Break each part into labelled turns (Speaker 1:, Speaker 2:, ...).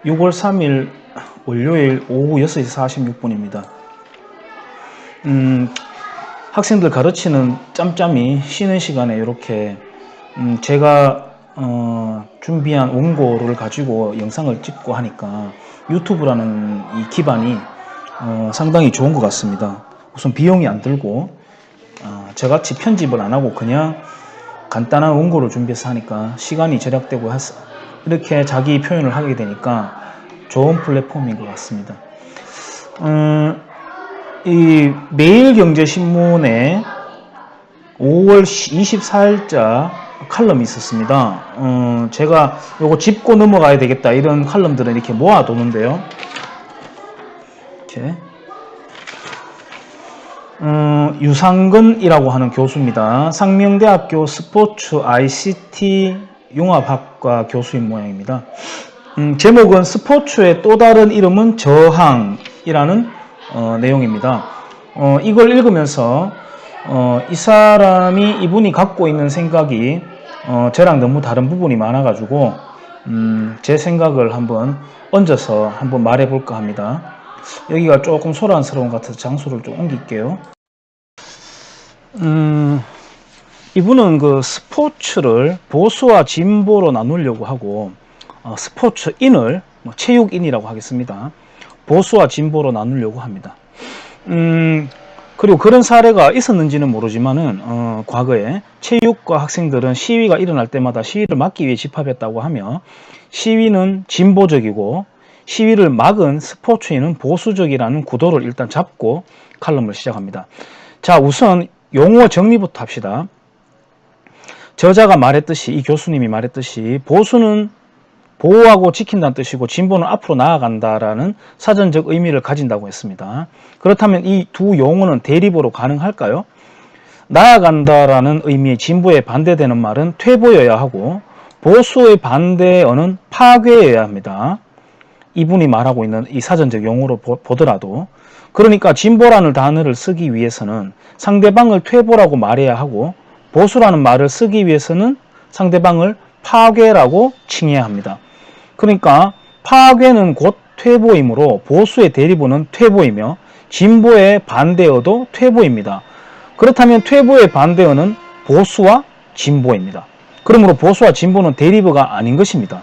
Speaker 1: 6월 3일 월요일 오후 6시 46분입니다. 학생들 가르치는 짬짬이 쉬는 시간에 이렇게 제가 준비한 원고를 가지고 영상을 찍고 하니까 유튜브라는 이 기반이 상당히 좋은 것 같습니다. 우선 비용이 안 들고 저같이 편집을 안 하고 그냥 간단한 원고를 준비해서 하니까 시간이 절약되고 이렇게 자기 표현을 하게 되니까 좋은 플랫폼인 것 같습니다. 이 매일경제신문에 5월 24일자 칼럼이 있었습니다. 제가 요거 짚고 넘어가야 되겠다 이런 칼럼들은 이렇게 모아두는데요. 이렇게 유상근이라고 하는 교수입니다. 상명대학교 스포츠 ICT 융합학과 교수인 모양입니다. 제목은 스포츠의 또 다른 이름은 저항이라는 내용입니다. 이걸 읽으면서 이분이 갖고 있는 생각이 저랑 너무 다른 부분이 많아가지고 제 생각을 한번 얹어서 한번 말해볼까 합니다. 여기가 조금 소란스러운 것 같아서 장소를 좀 옮길게요. 이분은 그 스포츠를 보수와 진보로 나누려고 하고 스포츠인을 체육인이라고 하겠습니다. 보수와 진보로 나누려고 합니다. 그리고 그런 사례가 있었는지는 모르지만은 과거에 체육과 학생들은 시위가 일어날 때마다 시위를 막기 위해 집합했다고 하며 시위는 진보적이고 시위를 막은 스포츠인은 보수적이라는 구도를 일단 잡고 칼럼을 시작합니다. 자, 우선 용어 정리부터 합시다. 저자가 말했듯이, 이 교수님이 말했듯이 보수는 보호하고 지킨다는 뜻이고 진보는 앞으로 나아간다라는 사전적 의미를 가진다고 했습니다. 그렇다면 이 두 용어는 대립으로 가능할까요? 나아간다라는 의미의 진보에 반대되는 말은 퇴보여야 하고 보수의 반대어는 파괴여야 합니다. 이분이 말하고 있는 이 사전적 용어로 보더라도, 그러니까 진보라는 단어를 쓰기 위해서는 상대방을 퇴보라고 말해야 하고 보수라는 말을 쓰기 위해서는 상대방을 파괴라고 칭해야 합니다. 그러니까 파괴는 곧 퇴보이므로 보수의 대리보는 퇴보이며 진보의 반대어도 퇴보입니다. 그렇다면 퇴보의 반대어는 보수와 진보입니다. 그러므로 보수와 진보는 대리보가 아닌 것입니다.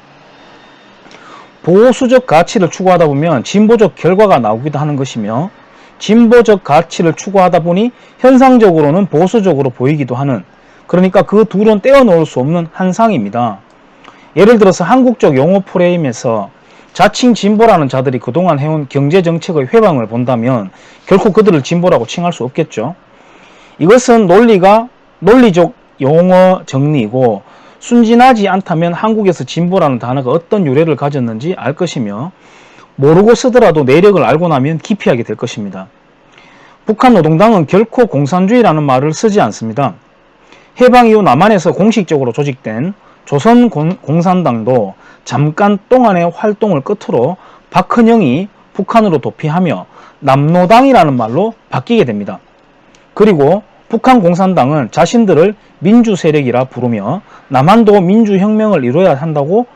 Speaker 1: 보수적 가치를 추구하다 보면 진보적 결과가 나오기도 하는 것이며 진보적 가치를 추구하다 보니 현상적으로는 보수적으로 보이기도 하는, 그러니까 그 둘은 떼어놓을 수 없는 한상입니다. 예를 들어서 한국적 용어 프레임에서 자칭 진보라는 자들이 그동안 해온 경제정책의 회방을 본다면 결코 그들을 진보라고 칭할 수 없겠죠. 이것은 논리적 용어 정리이고 순진하지 않다면 한국에서 진보라는 단어가 어떤 유래를 가졌는지 알 것이며 모르고 쓰더라도 내력을 알고 나면 기피하게 될 것입니다. 북한 노동당은 결코 공산주의라는 말을 쓰지 않습니다. 해방 이후 남한에서 공식적으로 조직된 조선공산당도 잠깐 동안의 활동을 끝으로 박헌영이 북한으로 도피하며 남노당이라는 말로 바뀌게 됩니다. 그리고 북한 공산당은 자신들을 민주세력이라 부르며 남한도 민주혁명을 이뤄야 한다고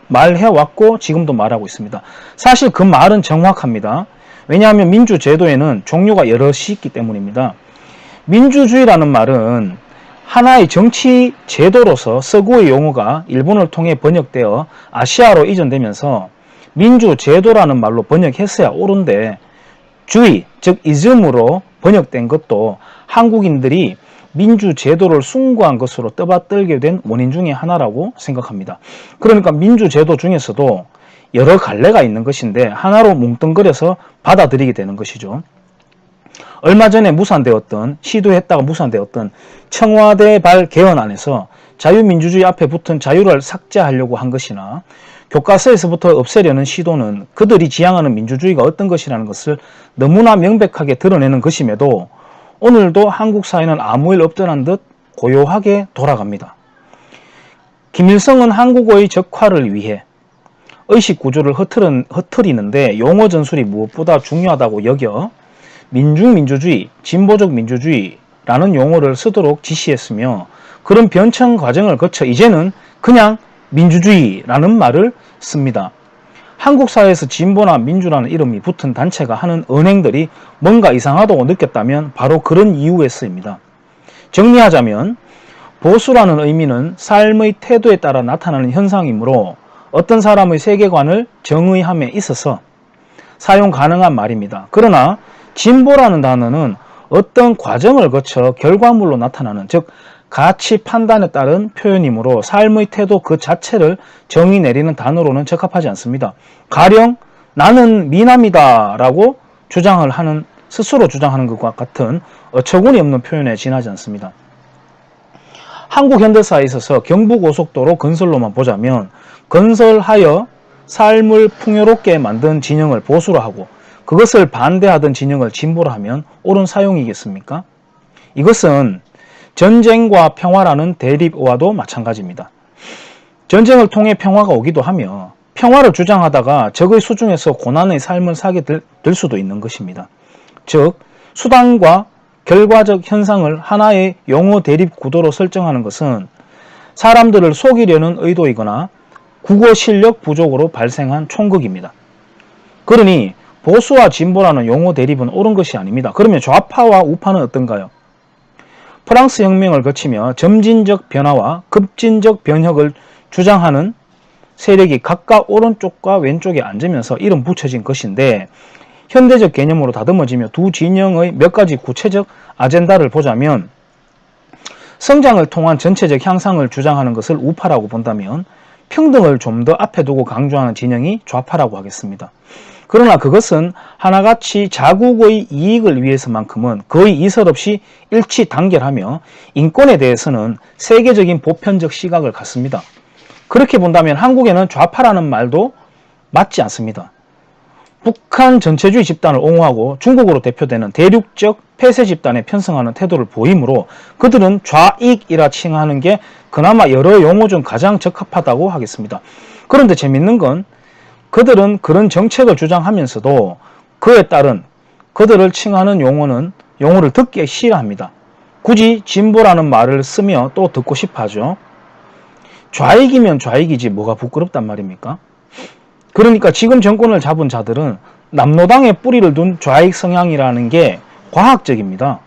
Speaker 1: 말해왔고 지금도 말하고 있습니다. 사실 그 말은 정확합니다. 왜냐하면 민주제도에는 종류가 여럿이 있기 때문입니다. 민주주의라는 말은 하나의 정치 제도로서 서구의 용어가 일본을 통해 번역되어 아시아로 이전되면서 민주제도라는 말로 번역했어야 옳은데 주의, 즉 이즘으로 번역된 것도 한국인들이 민주제도를 숭고한 것으로 떠받들게 된 원인 중에 하나라고 생각합니다. 그러니까 민주제도 중에서도 여러 갈래가 있는 것인데 하나로 뭉뚱그려서 받아들이게 되는 것이죠. 얼마 전에 시도했다가 무산되었던 청와대발 개헌안에서 자유민주주의 앞에 붙은 자유를 삭제하려고 한 것이나 교과서에서부터 없애려는 시도는 그들이 지향하는 민주주의가 어떤 것이라는 것을 너무나 명백하게 드러내는 것임에도 오늘도 한국 사회는 아무 일 없던 듯 고요하게 돌아갑니다. 김일성은 한국어의 적화를 위해 의식 구조를 흐트리는데 용어 전술이 무엇보다 중요하다고 여겨 민중민주주의, 진보적 민주주의라는 용어를 쓰도록 지시했으며 그런 변천 과정을 거쳐 이제는 그냥 민주주의라는 말을 씁니다. 한국 사회에서 진보나 민주라는 이름이 붙은 단체가 하는 언행들이 뭔가 이상하다고 느꼈다면 바로 그런 이유에서입니다. 정리하자면 보수라는 의미는 삶의 태도에 따라 나타나는 현상이므로 어떤 사람의 세계관을 정의함에 있어서 사용 가능한 말입니다. 그러나 진보라는 단어는 어떤 과정을 거쳐 결과물로 나타나는, 즉 가치 판단에 따른 표현이므로 삶의 태도 그 자체를 정의 내리는 단어로는 적합하지 않습니다. 가령 나는 미남이다 라고 스스로 주장하는 것과 같은 어처구니 없는 표현에 지나지 않습니다. 한국 현대사에 있어서 경부고속도로 건설로만 보자면 건설하여 삶을 풍요롭게 만든 진영을 보수로 하고 그것을 반대하던 진영을 진보로 하면 옳은 사용이겠습니까? 이것은 전쟁과 평화라는 대립와도 마찬가지입니다. 전쟁을 통해 평화가 오기도 하며 평화를 주장하다가 적의 수중에서 고난의 삶을 사게 될 수도 있는 것입니다. 즉 수단과 결과적 현상을 하나의 용어 대립 구도로 설정하는 것은 사람들을 속이려는 의도이거나 국어 실력 부족으로 발생한 총극입니다. 그러니 보수와 진보라는 용어 대립은 옳은 것이 아닙니다. 그러면 좌파와 우파는 어떤가요? 프랑스 혁명을 거치며 점진적 변화와 급진적 변혁을 주장하는 세력이 각각 오른쪽과 왼쪽에 앉으면서 이름 붙여진 것인데 현대적 개념으로 다듬어지며 두 진영의 몇 가지 구체적 아젠다를 보자면 성장을 통한 전체적 향상을 주장하는 것을 우파라고 본다면 평등을 좀 더 앞에 두고 강조하는 진영이 좌파라고 하겠습니다. 그러나 그것은 하나같이 자국의 이익을 위해서만큼은 거의 이설 없이 일치 단결하며 인권에 대해서는 세계적인 보편적 시각을 갖습니다. 그렇게 본다면 한국에는 좌파라는 말도 맞지 않습니다. 북한 전체주의 집단을 옹호하고 중국으로 대표되는 대륙적 폐쇄 집단에 편성하는 태도를 보이므로 그들은 좌익이라 칭하는 게 그나마 여러 용어 중 가장 적합하다고 하겠습니다. 그런데 재밌는 건 그들은 그런 정책을 주장하면서도 그에 따른 그들을 칭하는 용어를 듣기 싫어합니다. 굳이 진보라는 말을 쓰며 또 듣고 싶어 하죠. 좌익이면 좌익이지 뭐가 부끄럽단 말입니까? 그러니까 지금 정권을 잡은 자들은 남로당에 뿌리를 둔 좌익 성향이라는 게 과학적입니다.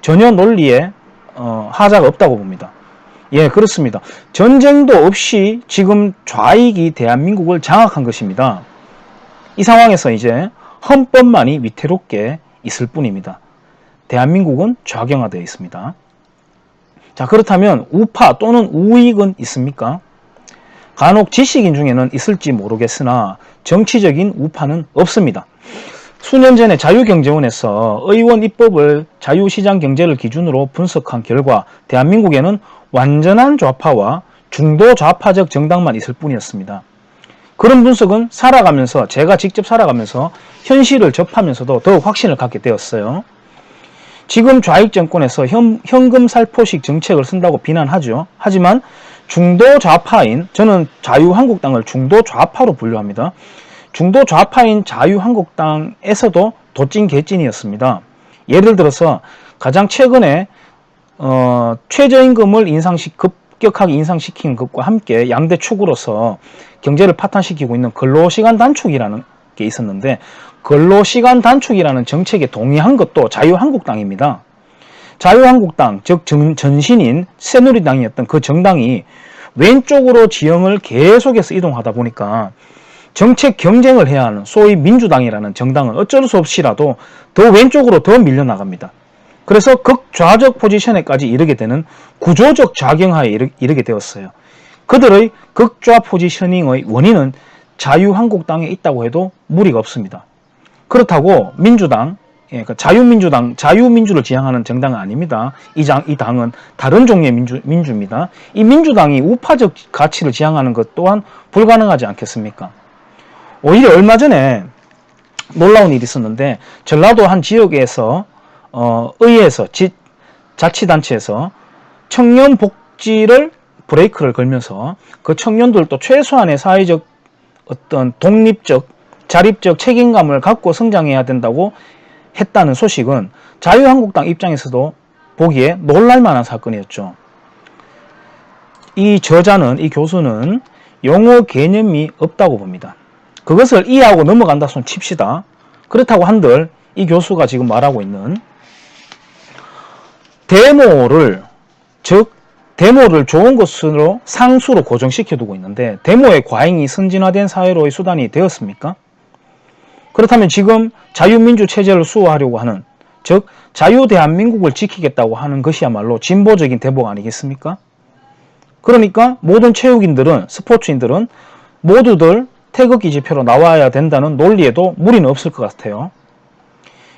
Speaker 1: 전혀 논리에 하자가 없다고 봅니다. 예, 그렇습니다. 전쟁도 없이 지금 좌익이 대한민국을 장악한 것입니다. 이 상황에서 이제 헌법만이 위태롭게 있을 뿐입니다. 대한민국은 좌경화되어 있습니다. 자, 그렇다면 우파 또는 우익은 있습니까? 간혹 지식인 중에는 있을지 모르겠으나 정치적인 우파는 없습니다. 수년 전에 자유경제원에서 의원 입법을 자유시장경제를 기준으로 분석한 결과 대한민국에는 완전한 좌파와 중도 좌파적 정당만 있을 뿐이었습니다. 그런 분석은 제가 직접 살아가면서 현실을 접하면서도 더욱 확신을 갖게 되었어요. 지금 좌익 정권에서 현금 살포식 정책을 쓴다고 비난하죠. 하지만 중도 좌파인, 저는 자유한국당을 중도 좌파로 분류합니다. 중도 좌파인 자유한국당에서도 도찐 개찐이었습니다. 예를 들어서 가장 최근에 최저임금을 급격하게 인상시킨 것과 함께 양대 축으로서 경제를 파탄시키고 있는 근로시간 단축이라는 게 있었는데 근로시간 단축이라는 정책에 동의한 것도 자유한국당입니다. 자유한국당, 즉 전신인 새누리당이었던 그 정당이 왼쪽으로 지형을 계속해서 이동하다 보니까 정책 경쟁을 해야 하는 소위 민주당이라는 정당은 어쩔 수 없이라도 더 왼쪽으로 더 밀려나갑니다. 그래서 극좌적 포지션에까지 이르게 되는 구조적 좌경화에 이르게 되었어요. 그들의 극좌 포지셔닝의 원인은 자유한국당에 있다고 해도 무리가 없습니다. 그렇다고 민주당, 그러니까 자유민주를 지향하는 정당은 아닙니다. 이 당은 다른 종류의 민주입니다. 이 민주당이 우파적 가치를 지향하는 것 또한 불가능하지 않겠습니까? 오히려 얼마 전에 놀라운 일이 있었는데 전라도 한 지역에서 의회에서 자치단체에서 청년 복지를 브레이크를 걸면서 그 청년들도 최소한의 사회적 어떤 독립적 자립적 책임감을 갖고 성장해야 된다고 했다는 소식은 자유한국당 입장에서도 보기에 놀랄만한 사건이었죠. 이 교수는 용어 개념이 없다고 봅니다. 그것을 이해하고 넘어간다 손 칩시다. 그렇다고 한들 이 교수가 지금 말하고 있는 데모를 좋은 것으로 상수로 고정시켜 두고 있는데 데모의 과잉이 선진화된 사회로의 수단이 되었습니까? 그렇다면 지금 자유민주 체제를 수호하려고 하는, 즉 자유대한민국을 지키겠다고 하는 것이야말로 진보적인 대목 아니겠습니까? 그러니까 모든 체육인들은, 스포츠인들은 모두들 태극기 지표로 나와야 된다는 논리에도 무리는 없을 것 같아요.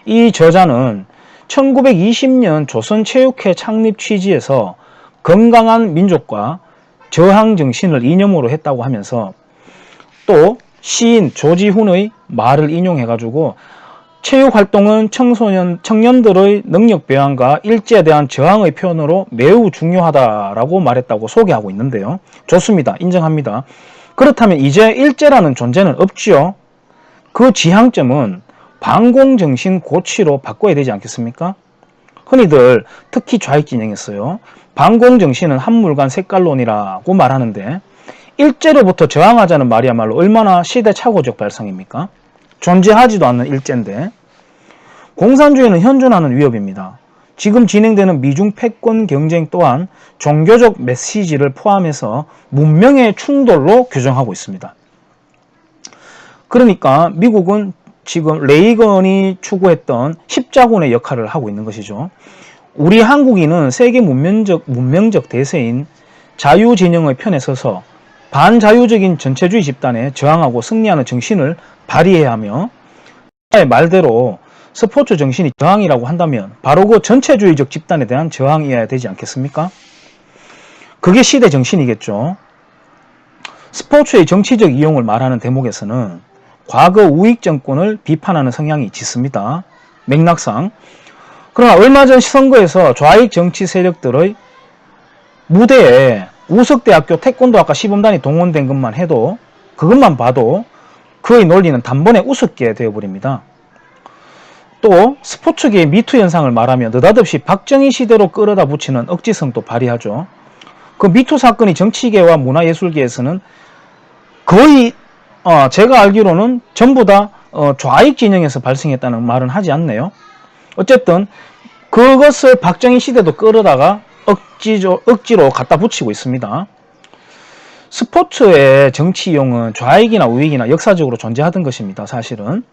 Speaker 1: 이 저자는 1920년 조선체육회 창립 취지에서 건강한 민족과 저항 정신을 이념으로 했다고 하면서 또 시인 조지훈의 말을 인용해가지고 체육활동은 청년들의 능력 배양과 일제에 대한 저항의 표현으로 매우 중요하다라고 말했다고 소개하고 있는데요. 좋습니다. 인정합니다. 그렇다면 이제 일제라는 존재는 없지요. 그 지향점은 반공정신 고취로 바꿔야 되지 않겠습니까? 흔히들 특히 좌익 진영에서요, 반공정신은 한물간 색깔론이라고 말하는데 일제로부터 저항하자는 말이야말로 얼마나 시대착오적 발상입니까? 존재하지도 않는 일제인데. 공산주의는 현존하는 위협입니다. 지금 진행되는 미중 패권 경쟁 또한 종교적 메시지를 포함해서 문명의 충돌로 규정하고 있습니다. 그러니까 미국은 지금 레이건이 추구했던 십자군의 역할을 하고 있는 것이죠. 우리 한국인은 세계 문명적 대세인 자유진영의 편에 서서 반자유적인 전체주의 집단에 저항하고 승리하는 정신을 발휘해야 하며, 말대로 스포츠 정신이 저항이라고 한다면 바로 그 전체주의적 집단에 대한 저항이어야 되지 않겠습니까? 그게 시대 정신이겠죠. 스포츠의 정치적 이용을 말하는 대목에서는 과거 우익 정권을 비판하는 성향이 짙습니다. 맥락상. 그러나 얼마 전 선거에서 좌익 정치 세력들의 무대에 우석대학교 태권도학과 시범단이 동원된 것만 해도, 그것만 봐도 그의 논리는 단번에 우습게 되어버립니다. 또 스포츠계의 미투 현상을 말하며 느닷없이 박정희 시대로 끌어다 붙이는 억지성도 발휘하죠. 그 미투 사건이 정치계와 문화예술계에서는 거의 제가 알기로는 전부 다 좌익 진영에서 발생했다는 말은 하지 않네요. 어쨌든 그것을 박정희 시대도 끌어다가 억지로 갖다 붙이고 있습니다. 스포츠의 정치 이용은 좌익이나 우익이나 역사적으로 존재하던 것입니다. 사실은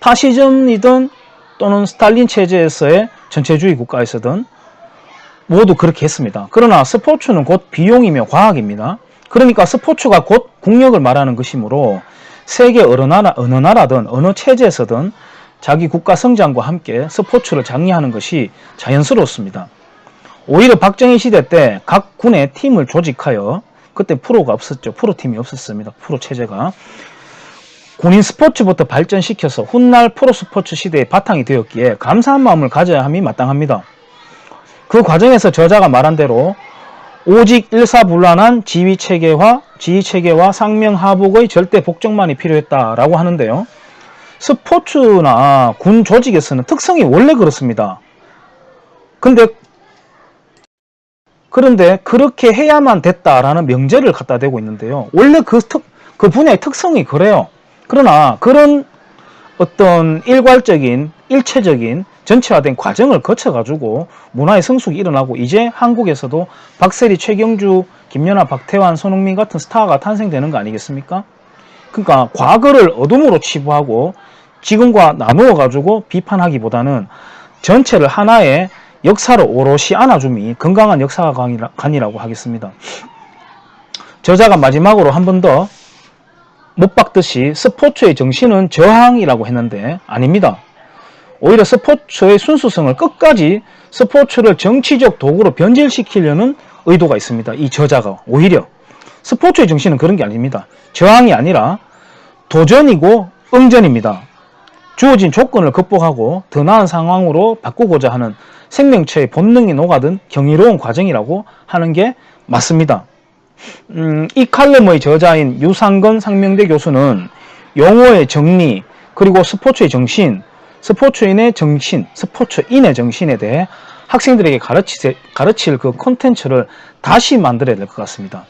Speaker 1: 파시즘이든 또는 스탈린 체제에서의 전체주의 국가에서든 모두 그렇게 했습니다. 그러나 스포츠는 곧 비용이며 과학입니다. 그러니까 스포츠가 곧 국력을 말하는 것이므로 세계 어느 나라든 어느 체제에서든 자기 국가 성장과 함께 스포츠를 장려하는 것이 자연스럽습니다. 오히려 박정희 시대 때 각 군의 팀을 조직하여, 그때 프로가 없었죠. 프로팀이 없었습니다. 프로 체제가. 군인 스포츠부터 발전시켜서 훗날 프로스포츠 시대의 바탕이 되었기에 감사한 마음을 가져야 함이 마땅합니다. 그 과정에서 저자가 말한 대로 오직 일사불란한 지휘체계와 상명하복의 절대 복종만이 필요했다라고 하는데요. 스포츠나 군 조직에서는 특성이 원래 그렇습니다. 그런데 그렇게 해야만 됐다라는 명제를 갖다 대고 있는데요. 원래 그 분야의 특성이 그래요. 그러나 그런 어떤 일괄적인, 일체적인, 전체화된 과정을 거쳐가지고 문화의 성숙이 일어나고 이제 한국에서도 박세리, 최경주, 김연아, 박태환, 손흥민 같은 스타가 탄생되는 거 아니겠습니까? 그러니까 과거를 어둠으로 치부하고 지금과 나누어가지고 비판하기보다는 전체를 하나의 역사로 오롯이 안아줌이 건강한 역사관이라고 하겠습니다. 저자가 마지막으로 한 번 더 못 박듯이 스포츠의 정신은 저항이라고 했는데 아닙니다. 오히려 스포츠의 순수성을 끝까지 스포츠를 정치적 도구로 변질시키려는 의도가 있습니다. 이 저자가 오히려 스포츠의 정신은 그런 게 아닙니다. 저항이 아니라 도전이고 응전입니다. 주어진 조건을 극복하고 더 나은 상황으로 바꾸고자 하는 생명체의 본능이 녹아든 경이로운 과정이라고 하는 게 맞습니다. 이 칼럼의 저자인 유상건 상명대 교수는 용어의 정리, 그리고 스포츠의 정신, 스포츠인의 정신에 대해 학생들에게 가르칠 그 콘텐츠를 다시 만들어야 될 것 같습니다.